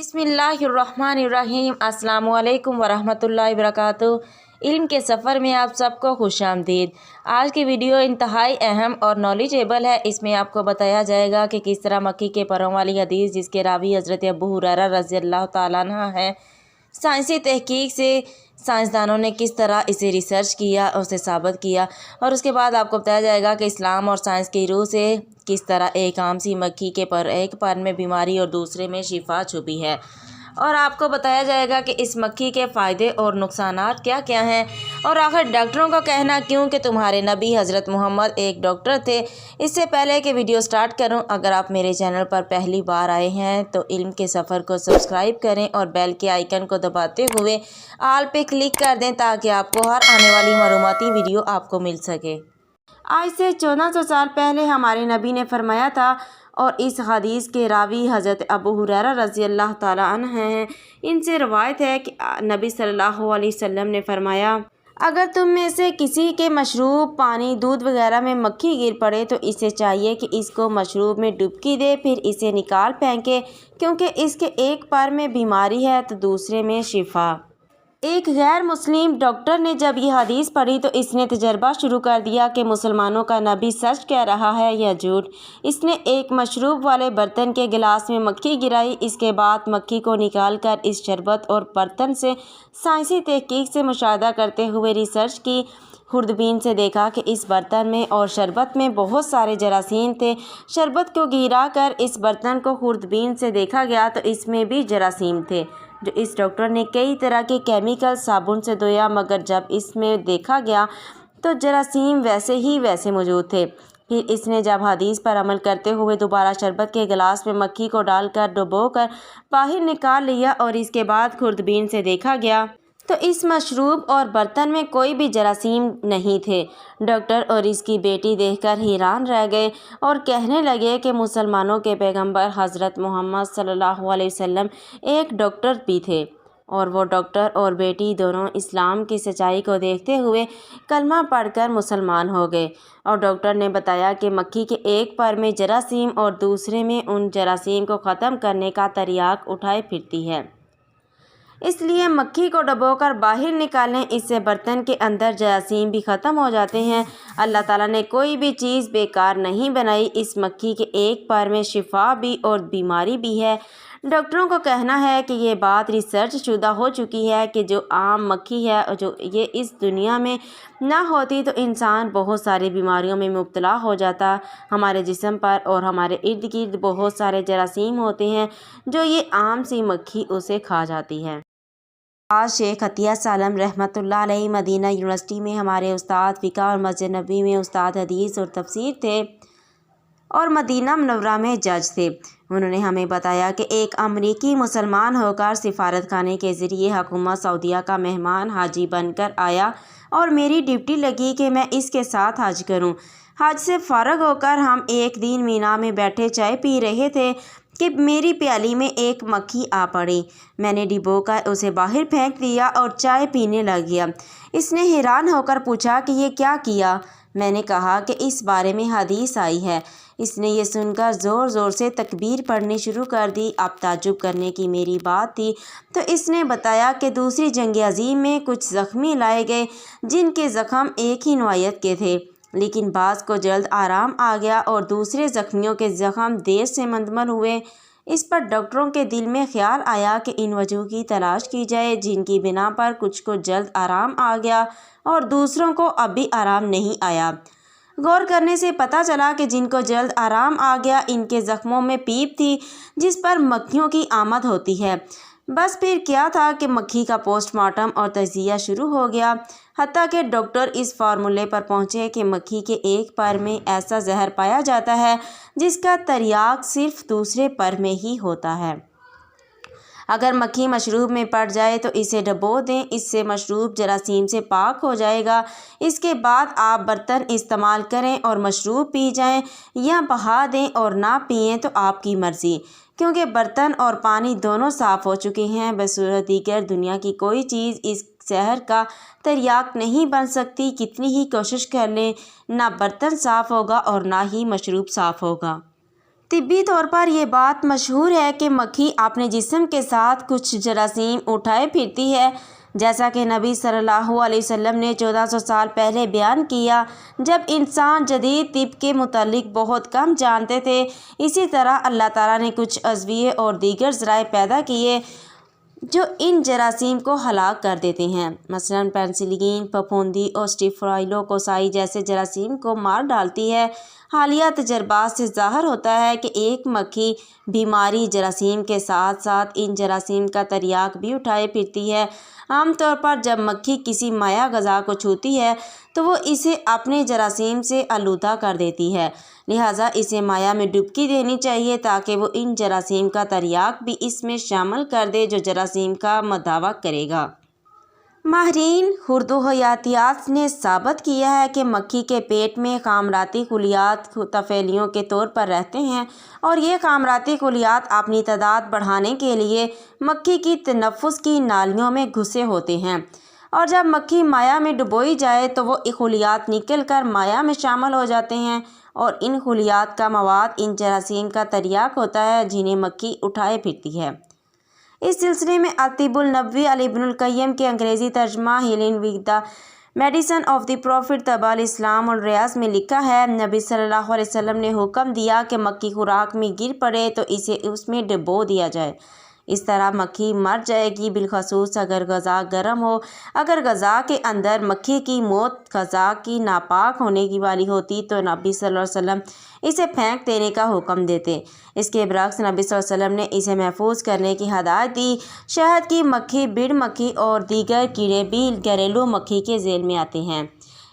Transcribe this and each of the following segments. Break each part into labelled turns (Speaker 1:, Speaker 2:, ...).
Speaker 1: बिस्मिल्लाहिर्रहमानिर्रहीम। अस्सलामुअलैकुम वरहमतुल्लाहि वबरकातुहू। इल्म के सफ़र में आप सबको खुशामदीद। आज की वीडियो इंतहाई अहम और नॉलेजेबल है। इसमें आपको बताया जाएगा कि किस तरह मक्की के परों वाली हदीस जिसके रावी हज़रत अबू हुरैरा रज़ियल्लाहु ताला अन्हु है, साइंसी तहकीक से साइंसदानों ने किस तरह इसे रिसर्च किया और उसे साबित किया, और उसके बाद आपको बताया जाएगा कि इस्लाम और साइंस की रूह से किस तरह एक आम सी मक्खी के एक पर में बीमारी और दूसरे में शिफा छुपी है, और आपको बताया जाएगा कि इस मक्खी के फ़ायदे और नुकसानात क्या क्या हैं, और आखिर डॉक्टरों का कहना क्यों कि तुम्हारे नबी हज़रत मोहम्मद एक डॉक्टर थे। इससे पहले कि वीडियो स्टार्ट करूं, अगर आप मेरे चैनल पर पहली बार आए हैं तो इल्म के सफ़र को सब्सक्राइब करें और बेल के आइकन को दबाते हुए ऑल पे क्लिक कर दें ताकि आपको हर आने वाली मालूमाती वीडियो आपको मिल सके। आज से 1400 साल पहले हमारे नबी ने फरमाया था, और इस हदीस के रावी हज़रत अबू हुरैरा रज़ियल्लाहु ताला अन्हु हैं। इनसे रवायत है कि नबी सल्लल्लाहु अलैहि वसल्लम ने फरमाया, अगर तुम में से किसी के मशरूब पानी दूध वगैरह में मक्खी गिर पड़े तो इसे चाहिए कि इसको मशरूब में डुबकी दे, फिर इसे निकाल फेंके, क्योंकि इसके एक पर में बीमारी है तो दूसरे में शिफा। एक गैर मुस्लिम डॉक्टर ने जब यह हदीस पढ़ी तो इसने तजर्बा शुरू कर दिया कि मुसलमानों का नबी सच कह रहा है या झूठ। इसने एक मशरूब वाले बर्तन के गिलास में मक्खी गिराई। इसके बाद मक्खी को निकालकर इस शरबत और बर्तन से साइंसी तहकीक से मुशाहिदा करते हुए रिसर्च की। खुर्दबीन से देखा कि इस बर्तन में और शरबत में बहुत सारे जरासीम थे। शरबत को गिरा कर इस बर्तन को खुर्दबीन से देखा गया तो इसमें भी जरासीम थे, जो इस डॉक्टर ने कई तरह के केमिकल साबुन से धोया, मगर जब इसमें देखा गया तो जरासीम वैसे ही वैसे मौजूद थे। फिर इसने जब हदीस पर अमल करते हुए दोबारा शरबत के गिलास में मक्खी को डालकर डुबोकर बाहर निकाल लिया, और इसके बाद खुर्दबीन से देखा गया तो इस मशरूब और बर्तन में कोई भी जरासीम नहीं थे। डॉक्टर और इसकी बेटी देखकर हैरान रह गए और कहने लगे कि मुसलमानों के पैगंबर हज़रत मोहम्मद सल्लल्लाहु अलैहि वसल्लम एक डॉक्टर भी थे, और वो डॉक्टर और बेटी दोनों इस्लाम की सच्चाई को देखते हुए कलमा पढ़कर मुसलमान हो गए। और डॉक्टर ने बताया कि मक्खी के एक पर में जरासीम और दूसरे में उन जरासीम को ख़त्म करने का तरियाक उठाए फिरती है, इसलिए मक्खी को डुबोकर बाहर निकालें। इससे बर्तन के अंदर जरासीम भी ख़त्म हो जाते हैं। अल्लाह ताला ने कोई भी चीज़ बेकार नहीं बनाई। इस मक्खी के एक पर में शिफा भी और बीमारी भी है। डॉक्टरों को कहना है कि ये बात रिसर्च शुदा हो चुकी है कि जो आम मक्खी है और जो ये इस दुनिया में ना होती तो इंसान बहुत सारी बीमारियों में मुब्तला हो जाता। हमारे जिस्म पर और हमारे इर्द गिर्द बहुत सारे जरासीम होते हैं, जो ये आम सी मक्खी उसे खा जाती है। आज शेख अतिया सालम रहमतुल्लाह अलैहि मदीना यूनिवर्सिटी में हमारे उस्ताद फ़िक़्ह और मस्जिद नबवी में उस्ताद हदीस और तफसीर थे, और मदीना मुनव्वरा में जज थे। उन्होंने हमें बताया कि एक अमरीकी मुसलमान होकर सिफारत खाने के ज़रिए हुकूमत सऊदीया का मेहमान हाजी बनकर आया, और मेरी ड्यूटी लगी कि मैं इसके साथ हज करूं। हज से फ़ारग होकर हम एक दिन मीना में बैठे चाय पी रहे थे कि मेरी प्याली में एक मक्खी आ पड़ी। मैंने डिबोकर उसे बाहर फेंक दिया और चाय पीने लग गया। इसने हैरान होकर पूछा कि ये क्या किया। मैंने कहा कि इस बारे में हदीस आई है। इसने ये सुनकर ज़ोर ज़ोर से तकबीर पढ़नी शुरू कर दी। अब ताज्जुब करने की मेरी बात थी तो इसने बताया कि दूसरी जंग अज़ीम में कुछ ज़ख्मी लाए गए जिनके ज़ख्म एक ही नौइयत के थे, लेकिन बाज़ को जल्द आराम आ गया और दूसरे ज़ख्मियों के ज़ख्म देर से मंदमल हुए। इस पर डॉक्टरों के दिल में ख्याल आया कि इन वजहों की तलाश की जाए जिनकी बिना पर कुछ को जल्द आराम आ गया और दूसरों को अब भी आराम नहीं आया। गौर करने से पता चला कि जिनको जल्द आराम आ गया इनके ज़ख्मों में पीप थी जिस पर मक्खियों की आमद होती है। बस फिर क्या था कि मक्खी का पोस्टमार्टम और तजिया शुरू हो गया, हत्ता कि डॉक्टर इस फार्मूले पर पहुँचे कि मक्खी के एक पर में ऐसा जहर पाया जाता है जिसका तरियाक सिर्फ दूसरे पर में ही होता है। अगर मक्खी मशरूब में पड़ जाए तो इसे डबो दें, इससे मशरूब जरासीम से पाक हो जाएगा। इसके बाद आप बर्तन इस्तेमाल करें और मशरूब पी जाएं, या बहा दें और ना पिएं तो आपकी मर्ज़ी, क्योंकि बर्तन और पानी दोनों साफ़ हो चुके हैं। बसूरत दीगर दुनिया की कोई चीज़ इस जहर का तरियाक नहीं बन सकती। कितनी ही कोशिश कर लें, ना बर्तन साफ़ होगा और ना ही मशरूब साफ़ होगा। طبی طور پر یہ بات مشہور ہے کہ مکھی اپنے جسم کے ساتھ کچھ جراثیم اٹھائے پھرتی ہے، جیسا کہ نبی صلی اللہ علیہ وسلم نے 1400 سال پہلے بیان کیا، جب انسان جدید طب کے متعلق بہت کم جانتے تھے۔ اسی طرح اللہ تعالیٰ نے کچھ ادویے اور دیگر ذرائع پیدا کیے جو ان جراثیم کو ہلاک کر دیتے ہیں، مثلاً پینسلین، پھپھوندی اور اسٹیفائلوکوکائی جیسے جراثیم کو مار ڈالتی ہے۔ حالیہ تجربات سے ظاہر ہوتا ہے کہ ایک مکھی بیماری جراثیم کے ساتھ ساتھ ان جراثیم کا تریاک بھی اٹھائے پھرتی ہے۔ عام طور پر جب مکھی کسی مائع غذا کو چھوتی ہے تو وہ اسے اپنے جراثیم سے آلودہ کر دیتی ہے، لہٰذا اسے مائع میں ڈبکی دینی چاہیے تاکہ وہ ان جراثیم کا تریاک بھی اس میں شامل کر دے جو جراثیم کا مداوع کرے گا۔ ماہرین اردو حیاتیات نے ثابت کیا ہے کہ مکھی کے پیٹ میں خامراتی خلیات طفیلیوں کے طور پر رہتے ہیں، اور یہ خامراتی خلیات اپنی تعداد بڑھانے کے لیے مکھی کی تنفس کی نالیوں میں گھسے ہوتے ہیں، اور جب مکھی مائع میں ڈبوئی جائے تو وہ خلیات نکل کر مائع میں شامل ہو جاتے ہیں، اور ان خلیات کا مواد ان جراثیم کا تریاک ہوتا ہے جنہیں مکھی اٹھائے پھرتی ہے۔ اس سلسلے میں الطب النبوی ابن القیم کے انگریزی ترجمہ healing with the medicine of the prophet تبع الاسلام الریاض میں لکھا ہے، نبی صلی اللہ علیہ وسلم نے حکم دیا کہ مکھی خوراک میں گر پڑے تو اسے اس میں ڈبو دیا جائے، اس طرح مکھی مر جائے گی، بالخصوص اگر غذا گرم ہو۔ اگر غذا کے اندر مکھی کی موت غذا کی ناپاک ہونے کی والی ہوتی تو نبی صلی اللہ علیہ وسلم اسے پھینک دینے کا حکم دیتے۔ اس کے برعکس نبی صلی اللہ علیہ وسلم نے اسے محفوظ کرنے کی ہدایت دی۔ شہد کی مکھی، بڑ مکھی اور دیگر کیڑے بھی گھریلو مکھی کے ذیل میں آتے ہیں،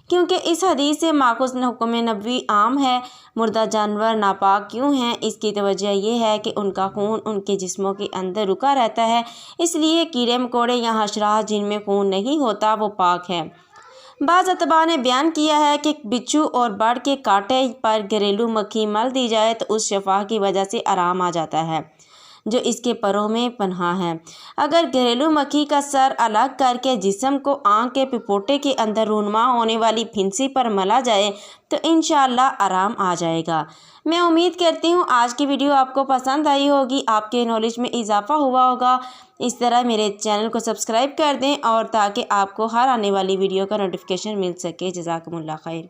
Speaker 1: کیونکہ اس حدیث سے ماخوذ حکم نبوی عام ہے۔ مردہ جانور ناپاک کیوں ہیں؟ اس کی وجہ یہ ہے کہ ان کا خون ان کے جسموں کے اندر رکا رہتا ہے، اس لیے کیڑے مکوڑے یا حشرات جن میں خون نہیں ہوتا وہ پاک ہیں۔ بعض اتباع نے بیان کیا ہے کہ بچھو اور بڑھ کے کانٹے پر گھریلو مکھی مل دی جائے تو اس شفا کی وجہ سے آرام آ جاتا ہے جو اس کے پروں میں پنہاں ہے۔ اگر گھریلو مکھی کا سر الگ کر کے جسم کو آنکھ کے پپوٹے کے اندر رونما ہونے والی پھنسی پر ملا جائے تو انشاءاللہ آرام آ جائے گا۔ میں امید کرتی ہوں آج کی ویڈیو آپ کو پسند آئی ہوگی، آپ کے نالج میں اضافہ ہوا ہوگا۔ اس طرح میرے چینل کو سبسکرائب کر دیں اور تاکہ آپ کو ہر آنے والی ویڈیو کا نوٹیفیکیشن مل سکے۔ جزاکم اللہ خیر۔